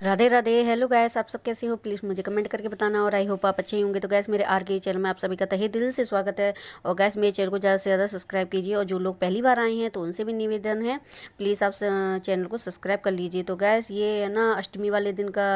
Radhe Radhe. Hello guys, आप सब कैसे हो? प्लीज़ मुझे कमेंट करके बताना और आई होप आप अच्छे ही होंगे। तो गैस, मेरे आर के चैनल में आप सभी का तहे दिल से स्वागत है। और गैस, मेरे चैनल को ज़्यादा से ज़्यादा सब्सक्राइब कीजिए और जो लोग पहली बार आए हैं तो उनसे भी निवेदन है, प्लीज़ आप चैनल को सब्सक्राइब कर लीजिए। तो गैस, ये है ना अष्टमी वाले दिन का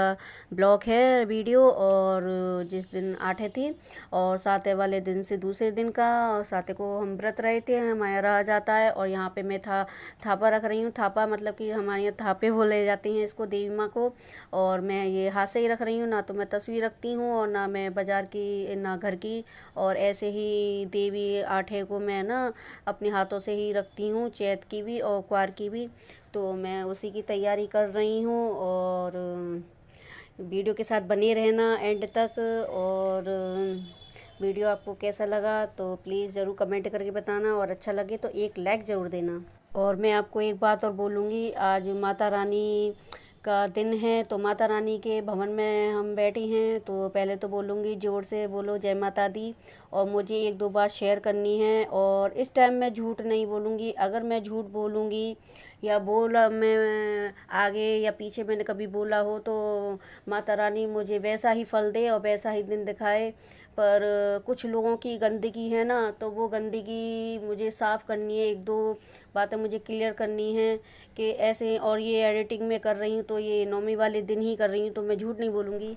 ब्लॉग है वीडियो, और जिस दिन आठे थी और सातवें वाले दिन से दूसरे दिन का। और सातवें को हम व्रत रहे थे, हमारा रहा जाता है। और यहाँ पे मैं थापा रख रही हूँ। थापा मतलब कि हमारे यहाँ थापे बोले जाते हैं इसको, देवी माँ को। और मैं ये हाथ से ही रख रही हूँ, ना तो मैं तस्वीर रखती हूँ और ना मैं बाज़ार की ना घर की। और ऐसे ही देवी आठे को मैं ना अपने हाथों से ही रखती हूँ, चैत की भी और क्वार की भी। तो मैं उसी की तैयारी कर रही हूँ। और वीडियो के साथ बने रहना एंड तक। और वीडियो आपको कैसा लगा तो प्लीज़ ज़रूर कमेंट करके बताना, और अच्छा लगे तो एक लाइक ज़रूर देना। और मैं आपको एक बात और बोलूँगी, आज माता रानी का दिन है, तो माता रानी के भवन में हम बैठी हैं। तो पहले तो बोलूँगी ज़ोर से बोलो जय माता दी। और मुझे एक दो बात शेयर करनी है, और इस टाइम मैं झूठ नहीं बोलूँगी। अगर मैं झूठ बोलूँगी या बोला मैं आगे या पीछे मैंने कभी बोला हो, तो माता रानी मुझे वैसा ही फल दे और वैसा ही दिन दिखाए। पर कुछ लोगों की गंदगी है ना, तो वो गंदगी मुझे साफ़ करनी है। एक दो बातें मुझे क्लियर करनी है कि ऐसे। और ये एडिटिंग में कर रही हूँ तो ये नौमी वाले दिन ही कर रही हूँ, तो मैं झूठ नहीं बोलूँगी।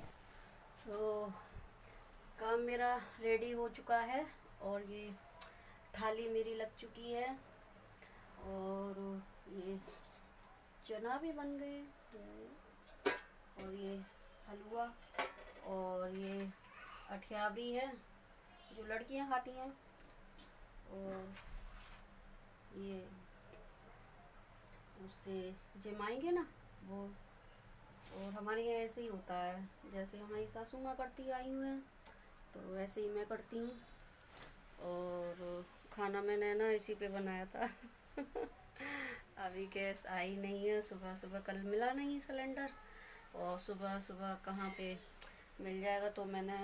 तो काम मेरा रेडी हो चुका है, और ये थाली मेरी लग चुकी है, और ये चना भी बन गए, और ये हलवा, और ये अठियाबी है जो लड़कियां खाती हैं, और ये उससे जमाएंगे ना वो। और हमारे यहाँ ऐसे ही होता है, जैसे हमारी सासू माँ करती आई हुई हैं तो वैसे ही मैं करती हूँ। और खाना मैंने ना इसी पे बनाया था। अभी गैस आई नहीं है, सुबह सुबह कल मिला नहीं सिलेंडर, और सुबह सुबह कहाँ पे मिल जाएगा। तो मैंने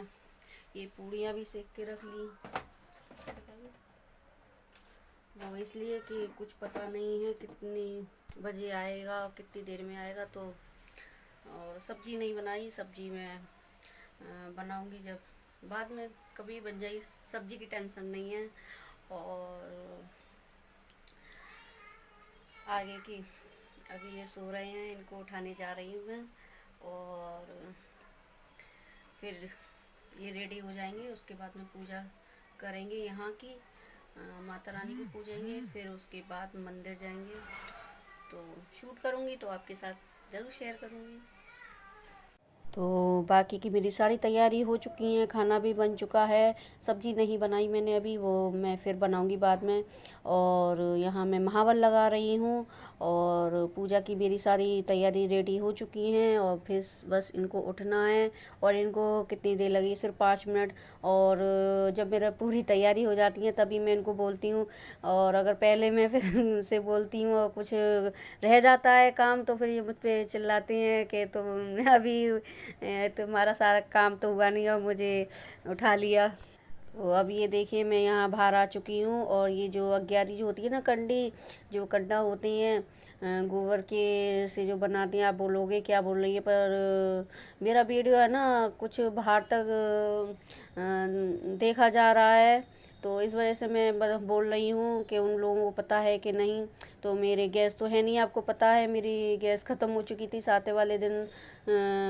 ये पूड़ियाँ भी सेक के रख ली। वो इसलिए कि कुछ पता नहीं है कितनी बजे आएगा और कितनी देर में आएगा। तो और सब्जी नहीं बनाई, सब्जी मैं बनाऊंगी जब बाद में कभी बन जाएगी। सब्जी की टेंशन नहीं है। और आगे की अभी ये सो रहे हैं, इनको उठाने जा रही हूँ मैं। और फिर ये रेडी हो जाएंगे, उसके बाद में पूजा करेंगे यहाँ की, माता रानी को पूजेंगे। फिर उसके बाद मंदिर जाएंगे, तो शूट करूँगी तो आपके साथ ज़रूर शेयर करूँगी। तो बाकी की मेरी सारी तैयारी हो चुकी हैं, खाना भी बन चुका है। सब्जी नहीं बनाई मैंने अभी, वो मैं फिर बनाऊंगी बाद में। और यहाँ मैं महावर लगा रही हूँ, और पूजा की मेरी सारी तैयारी रेडी हो चुकी हैं। और फिर बस इनको उठना है, और इनको कितनी देर लगी, सिर्फ 5 मिनट। और जब मेरा पूरी तैयारी हो जाती है तभी मैं इनको बोलती हूँ। और अगर पहले मैं फिर उनसे बोलती हूँ और कुछ रह जाता है काम, तो फिर ये मुझ पे चिल्लाते हैं कि तुम अभी तुम्हारा सारा काम तो हुआ नहीं और मुझे उठा लिया। तो अब ये देखिए मैं यहाँ बाहर आ चुकी हूँ। और ये जो अग्यारी जो होती है ना, कंडी, जो कंडा होती हैं गोबर के से जो बनाती हैं, आप बोलोगे क्या बोल रही है, पर मेरा वीडियो है ना कुछ बाहर तक देखा जा रहा है, तो इस वजह से मैं बोल रही हूँ कि उन लोगों को पता है कि नहीं। तो मेरे गैस तो है नहीं, आपको पता है मेरी गैस ख़त्म हो चुकी थी सातवें वाले दिन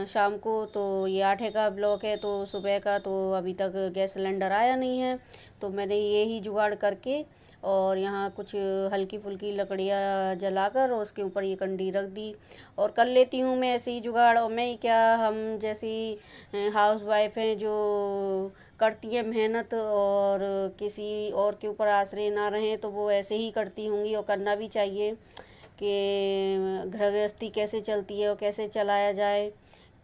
शाम को। तो ये आठे का ब्लॉक है, तो सुबह का तो अभी तक गैस सिलेंडर आया नहीं है। तो मैंने ये ही जुगाड़ करके और यहाँ कुछ हल्की फुल्की लकड़ियाँ जलाकर और उसके ऊपर ये कंडी रख दी, और कर लेती हूँ मैं ऐसे ही जुगाड़। और मैं क्या, हम जैसी हाउस वाइफ हैं जो करती है मेहनत और किसी और के ऊपर आश्रय ना रहें, तो वो ऐसे ही करती होंगी, और करना भी चाहिए कि घर गृहस्थी कैसे चलती है और कैसे चलाया जाए।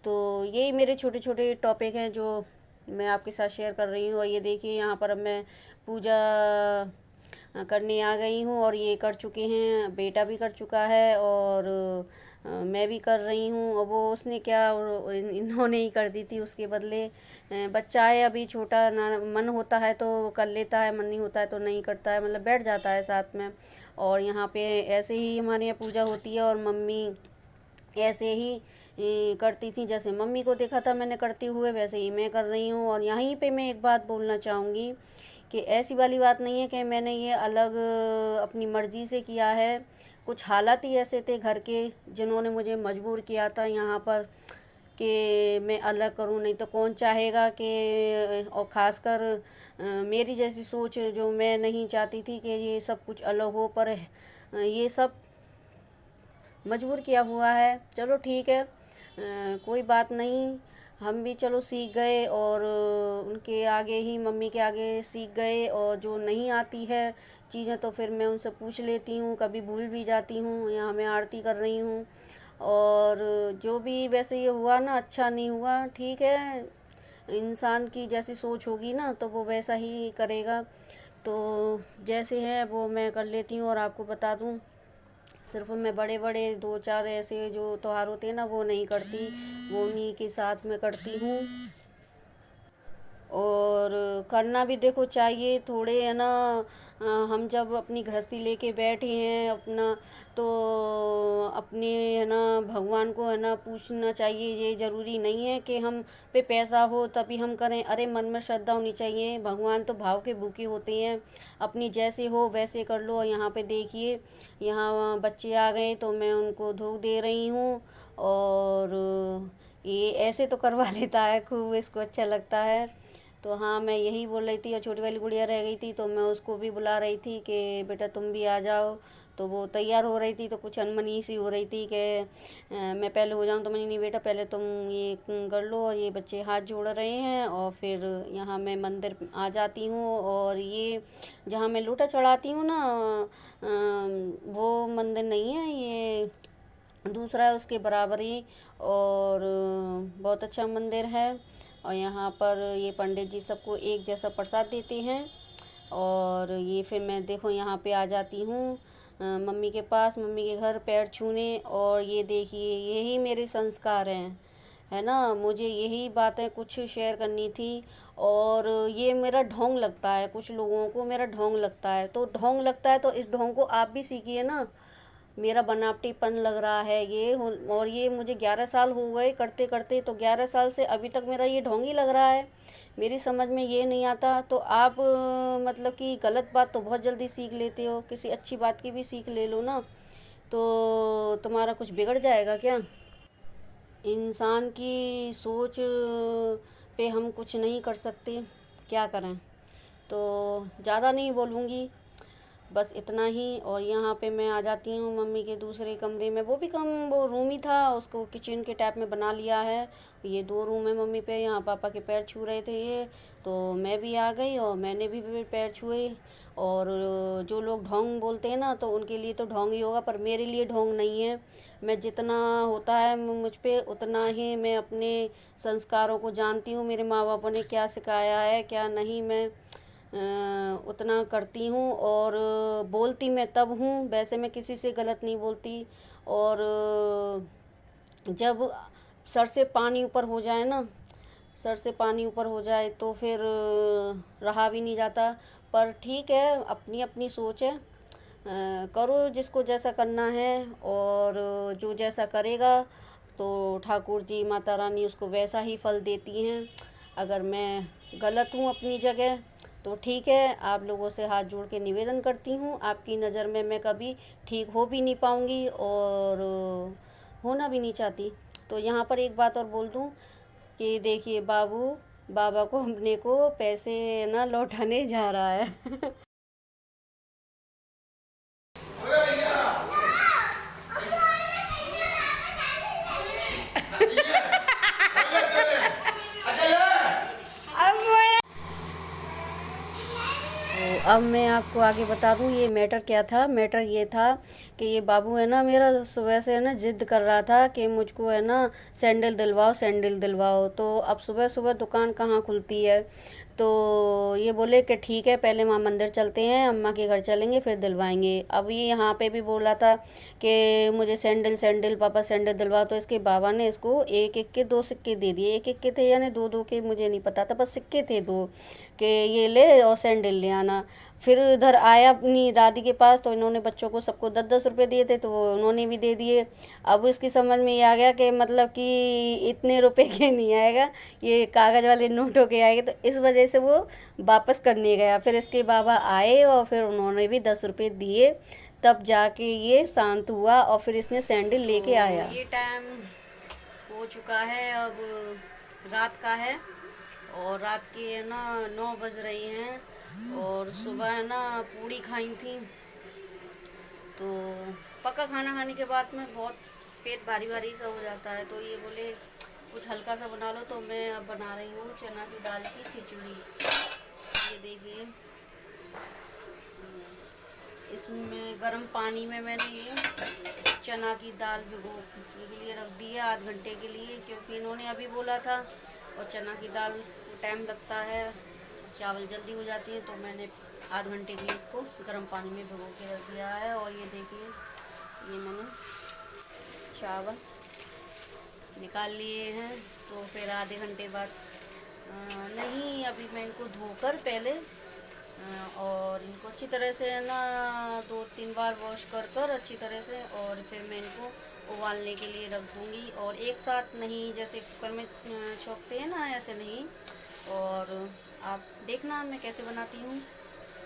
तो यही मेरे छोटे छोटे टॉपिक हैं जो मैं आपके साथ शेयर कर रही हूँ। और ये देखिए यहाँ पर अब मैं पूजा करने आ गई हूँ, और ये कर चुके हैं, बेटा भी कर चुका है, और मैं भी कर रही हूँ। और वो उसने क्या, इन्होंने ही कर दी थी उसके बदले। बच्चा है अभी छोटा ना, मन होता है तो कर लेता है, मन नहीं होता है तो नहीं करता है, मतलब बैठ जाता है साथ में। और यहाँ पे ऐसे ही हमारे यहाँ पूजा होती है, और मम्मी ऐसे ही करती थी। जैसे मम्मी को देखा था मैंने करते हुए, वैसे ही मैं कर रही हूँ। और यहीं पे मैं एक बात बोलना चाहूँगी कि ऐसी वाली बात नहीं है कि मैंने ये अलग अपनी मर्ज़ी से किया है। कुछ हालात ही ऐसे थे घर के जिन्होंने मुझे मजबूर किया था यहाँ पर कि मैं अलग करूँ। नहीं तो कौन चाहेगा कि, और ख़ासकर मेरी जैसी सोच जो मैं नहीं चाहती थी कि ये सब कुछ अलग हो, पर ये सब मजबूर किया हुआ है। चलो ठीक है, कोई बात नहीं। हम भी चलो सीख गए और उनके आगे ही, मम्मी के आगे सीख गए। और जो नहीं आती है चीज़ें तो फिर मैं उनसे पूछ लेती हूँ, कभी भूल भी जाती हूँ। यहाँ मैं आरती कर रही हूँ और जो भी वैसे ये हुआ ना, अच्छा नहीं हुआ, ठीक है। इंसान की जैसी सोच होगी ना तो वो वैसा ही करेगा। तो जैसे है वो मैं कर लेती हूँ। और आपको बता दूँ, सिर्फ मैं बड़े बड़े दो चार ऐसे जो त्योहार होते हैं ना वो नहीं करती, वो उन्हीं के साथ में करती हूँ। और करना भी देखो चाहिए थोड़े, है ना। हम जब अपनी गृहस्थी लेके बैठे हैं अपना, तो अपने, है ना, भगवान को, है ना, पूछना चाहिए। ये ज़रूरी नहीं है कि हम पे पैसा हो तभी हम करें। अरे मन में श्रद्धा होनी चाहिए। भगवान तो भाव के भूखे होते हैं। अपनी जैसे हो वैसे कर लो। और यहाँ पे देखिए, यहाँ बच्चे आ गए तो मैं उनको धोख दे रही हूँ। और ये ऐसे तो करवा लेता है खूब, इसको अच्छा लगता है। तो हाँ, मैं यही बोल रही थी। और छोटी वाली गुड़िया रह गई थी तो मैं उसको भी बुला रही थी कि बेटा तुम भी आ जाओ। तो वो तैयार हो रही थी तो कुछ अनमनी सी हो रही थी कि मैं पहले हो जाऊँ। तो मैंने, नहीं बेटा पहले तुम ये कर लो। और ये बच्चे हाथ जोड़ रहे हैं और फिर यहाँ मैं मंदिर आ जाती हूँ। और ये जहाँ मैं लोटा चढ़ाती हूँ ना, वो मंदिर नहीं है, ये दूसरा है उसके बराबर ही। और बहुत अच्छा मंदिर है। और यहाँ पर ये पंडित जी सबको एक जैसा प्रसाद देते हैं। और ये फिर मैं देखो यहाँ पे आ जाती हूँ मम्मी के पास, मम्मी के घर पैर छूने। और ये देखिए, यही मेरे संस्कार हैं, है ना। मुझे यही बातें कुछ शेयर करनी थी। और ये मेरा ढोंग लगता है, कुछ लोगों को मेरा ढोंग लगता है। तो ढोंग लगता है तो इस ढोंग को आप भी सीखिए ना। मेरा बनावटीपन लग रहा है ये। और ये मुझे 11 साल हो गए करते करते। तो 11 साल से अभी तक मेरा ये ढोंग ही लग रहा है। मेरी समझ में ये नहीं आता। तो आप मतलब कि गलत बात तो बहुत जल्दी सीख लेते हो, किसी अच्छी बात की भी सीख ले लो ना, तो तुम्हारा कुछ बिगड़ जाएगा क्या। इंसान की सोच पे हम कुछ नहीं कर सकते, क्या करें। तो ज़्यादा नहीं बोलूँगी, बस इतना ही। और यहाँ पे मैं आ जाती हूँ मम्मी के दूसरे कमरे में। वो भी कम, वो रूम ही था, उसको किचन के टाइप में बना लिया है। ये 2 रूम है मम्मी पे। यहाँ पापा के पैर छू रहे थे ये, तो मैं भी आ गई और मैंने भी पैर छुए। और जो लोग ढोंग बोलते हैं ना, तो उनके लिए तो ढोंग ही होगा, पर मेरे लिए ढोंग नहीं है। मैं जितना होता है मुझ पे उतना ही मैं अपने संस्कारों को जानती हूँ। मेरे माँ बापों ने क्या सिखाया है क्या नहीं, मैं उतना करती हूँ। और बोलती मैं तब हूँ, वैसे मैं किसी से गलत नहीं बोलती। और जब सर से पानी ऊपर हो जाए ना, सर से पानी ऊपर हो जाए तो फिर रहा भी नहीं जाता। पर ठीक है, अपनी अपनी सोच है। करो जिसको जैसा करना है। और जो जैसा करेगा तो ठाकुर जी, माता रानी उसको वैसा ही फल देती हैं। अगर मैं गलत हूँ अपनी जगह तो ठीक है, आप लोगों से हाथ जोड़ के निवेदन करती हूँ, आपकी नज़र में मैं कभी ठीक हो भी नहीं पाऊँगी और होना भी नहीं चाहती। तो यहाँ पर एक बात और बोल दूँ कि देखिए, बाबू बाबा को, अपने को पैसे ना लौटाने जा रहा है। तो अब मैं आपको आगे बता दूं ये मैटर क्या था। मैटर ये था कि ये बाबू है ना मेरा, सुबह से है ना जिद कर रहा था कि मुझको है ना सैंडल दिलवाओ, सैंडल दिलवाओ। तो अब सुबह सुबह दुकान कहाँ खुलती है, तो ये बोले कि ठीक है, पहले वहाँ मंदिर चलते हैं, अम्मा के घर चलेंगे फिर दिलवाएंगे। अब ये यहाँ पे भी बोला था कि मुझे सैंडल, सैंडल पापा सैंडल दिलवाओ। तो इसके बाबा ने इसको एक एक के 2 सिक्के दे दिए। एक एक के थे यानी 2 2 के, मुझे नहीं पता था, बस सिक्के थे 2 कि ये ले और सैंडल ले आना। फिर इधर आया अपनी दादी के पास, तो इन्होंने बच्चों को सबको 10-10 रुपये दिए थे, तो वो उन्होंने भी दे दिए। अब इसकी समझ में ये आ गया कि मतलब कि इतने रुपए के नहीं आएगा, ये कागज़ वाले नोटों के आएंगे, तो इस वजह से वो वापस करने गया। फिर इसके बाबा आए और फिर उन्होंने भी 10 रुपये दिए, तब जाके ये शांत हुआ और फिर इसने सैंडल लेके आया। ये टाइम हो चुका है, अब रात का है और रात के है ना 9 बज रही हैं। और सुबह है ना पूड़ी खाई थी, तो पक्का खाना खाने के बाद में बहुत पेट भारी भारी सा हो जाता है, तो ये बोले कुछ हल्का सा बना लो, तो मैं अब बना रही हूँ चना की दाल की खिचड़ी। ये देखिए, इसमें गर्म पानी में मैंने ये चना की दाल भिगो के लिए रख दी है आध घंटे के लिए, क्योंकि इन्होंने अभी बोला था, और चना की दाल को टाइम लगता है, चावल जल्दी हो जाती है, तो मैंने आध घंटे के लिए इसको गर्म पानी में भिगो के रख दिया है। और ये देखिए, ये मैंने चावल निकाल लिए हैं, तो फिर आधे घंटे बाद नहीं, अभी मैं इनको धोकर पहले और इनको अच्छी तरह से है ना 2-3 बार वॉश कर अच्छी तरह से, और फिर मैं इनको उबालने के लिए रख दूँगी। और एक साथ नहीं, जैसे कुकर में छोंकते हैं ना, ऐसे नहीं। और आप देखना मैं कैसे बनाती हूँ,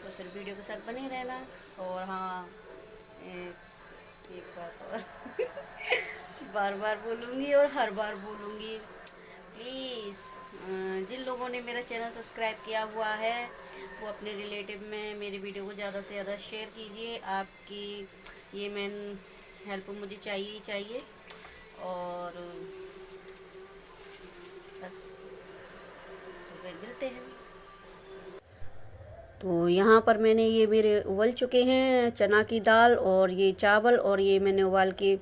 तो फिर वीडियो के साथ बने रहना। और हाँ, एक बात और बार बार बोलूँगी और हर बार बोलूँगी, प्लीज़ जिन लोगों ने मेरा चैनल सब्सक्राइब किया हुआ है, वो अपने रिलेटिव में मेरी वीडियो को ज़्यादा से ज़्यादा शेयर कीजिए। आपकी ये मेन हेल्प मुझे चाहिए ही चाहिए। और बस, तो फिर मिलते हैं। तो यहाँ पर मैंने ये मेरे उबल चुके हैं चना की दाल और ये चावल, और ये मैंने उबाल के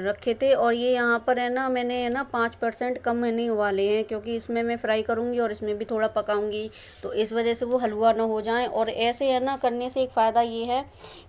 रखे थे। और ये यहाँ पर है ना, मैंने है ना 5% कम मैंने उबाले हैं, क्योंकि इसमें मैं फ्राई करूँगी और इसमें भी थोड़ा पकाऊँगी, तो इस वजह से वो हलवा ना हो जाए। और ऐसे है ना करने से एक फ़ायदा ये है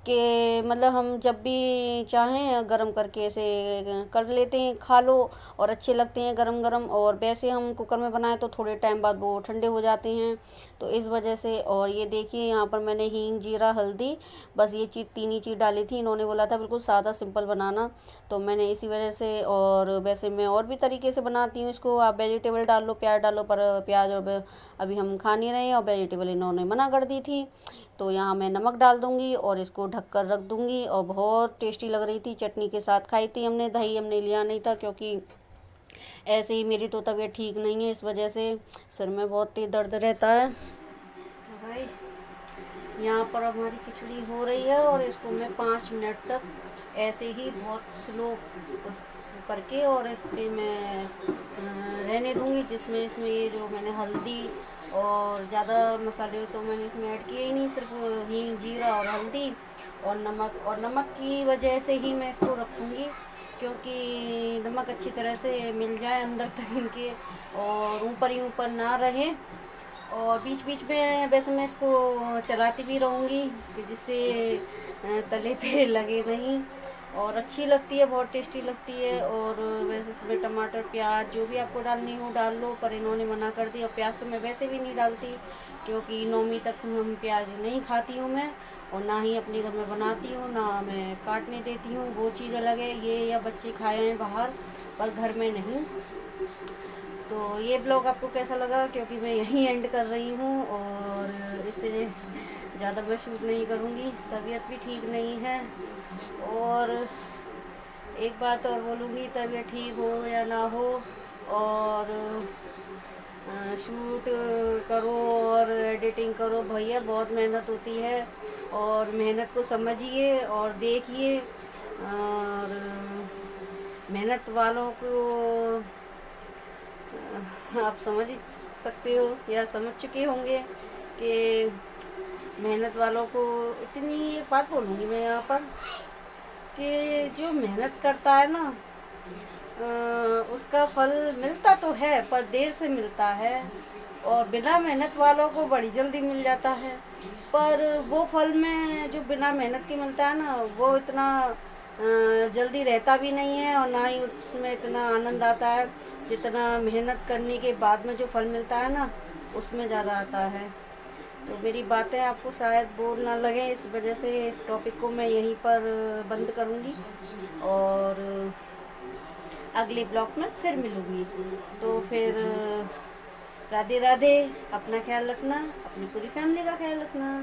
कि मतलब हम जब भी चाहें गरम करके ऐसे कर लेते हैं, खा लो, और अच्छे लगते हैं गरम गरम। और वैसे हम कुकर में बनाएं तो थोड़े टाइम बाद वो ठंडे हो जाते हैं, तो इस वजह से। और ये देखिए, यहाँ पर मैंने हींग, जीरा, हल्दी, बस ये चीज़ 3 ही चीज़ डाली थी। इन्होंने बोला था बिल्कुल सादा सिंपल बनाना, तो मैंने इसी वजह से। और वैसे मैं और भी तरीके से बनाती हूँ इसको, आप वेजिटेबल डाल लो, प्याज डालो, पर प्याज अभी हम खा नहीं रहे हैं, और वेजिटेबल इन्होंने मना कर दी थी। तो यहाँ मैं नमक डाल दूँगी और इसको ढककर रख दूँगी। और बहुत टेस्टी लग रही थी, चटनी के साथ खाई थी हमने। दही हमने लिया नहीं था, क्योंकि ऐसे ही मेरी तो तबीयत ठीक नहीं है, इस वजह से सिर में बहुत तेज दर्द रहता है। तो भाई, यहाँ पर हमारी खिचड़ी हो रही है, और इसको मैं 5 मिनट तक ऐसे ही बहुत स्लो करके और इस पर मैं रहने दूँगी, जिसमें इसमें ये जो मैंने हल्दी और ज़्यादा मसाले तो मैंने इसमें ऐड किए ही नहीं, सिर्फ हींग, जीरा और हल्दी और नमक। और नमक की वजह से ही मैं इसको रखूँगी, क्योंकि नमक अच्छी तरह से मिल जाए अंदर तक इनके, और ऊपर ही ऊपर ना रहे। और बीच बीच में वैसे मैं इसको चलाती भी रहूँगी, कि जिससे तले पे लगे नहीं, और अच्छी लगती है, बहुत टेस्टी लगती है। और वैसे इसमें टमाटर, प्याज जो भी आपको डालनी हो डाल लो, पर इन्होंने मना कर दिया। प्याज तो मैं वैसे भी नहीं डालती, क्योंकि नौमी तक हम प्याज नहीं खाती हूँ मैं, और ना ही अपने घर में बनाती हूँ, ना मैं काटने देती हूँ, वो चीज़ अलग है। ये या बच्चे खाए हैं बाहर, पर घर में नहीं। तो ये ब्लॉग आपको कैसा लगा, क्योंकि मैं यहीं एंड कर रही हूँ, और इससे ज़्यादा मैं शूट नहीं करूँगी, तबीयत भी ठीक नहीं है। और एक बात और बोलूँगी, तबीयत ठीक हो या ना हो, और शूट करो और एडिटिंग करो, भैया बहुत मेहनत होती है, और मेहनत को समझिए और देखिए। और मेहनत वालों को आप समझ ही सकते हो या समझ चुके होंगे कि मेहनत वालों को इतनी एक बात बोलूँगी मैं यहाँ पर, कि जो मेहनत करता है ना, उसका फल मिलता तो है, पर देर से मिलता है। और बिना मेहनत वालों को बड़ी जल्दी मिल जाता है, पर वो फल में जो बिना मेहनत के मिलता है ना, वो इतना जल्दी रहता भी नहीं है, और ना ही उसमें इतना आनंद आता है जितना मेहनत करने के बाद में जो फल मिलता है ना, उसमें ज़्यादा आता है। तो मेरी बातें आपको शायद बोर ना लगे, इस वजह से इस टॉपिक को मैं यहीं पर बंद करूँगी और अगले ब्लॉग में फिर मिलूँगी। तो फिर राधे राधे, अपना ख्याल रखना, अपनी पूरी फैमिली का ख्याल रखना।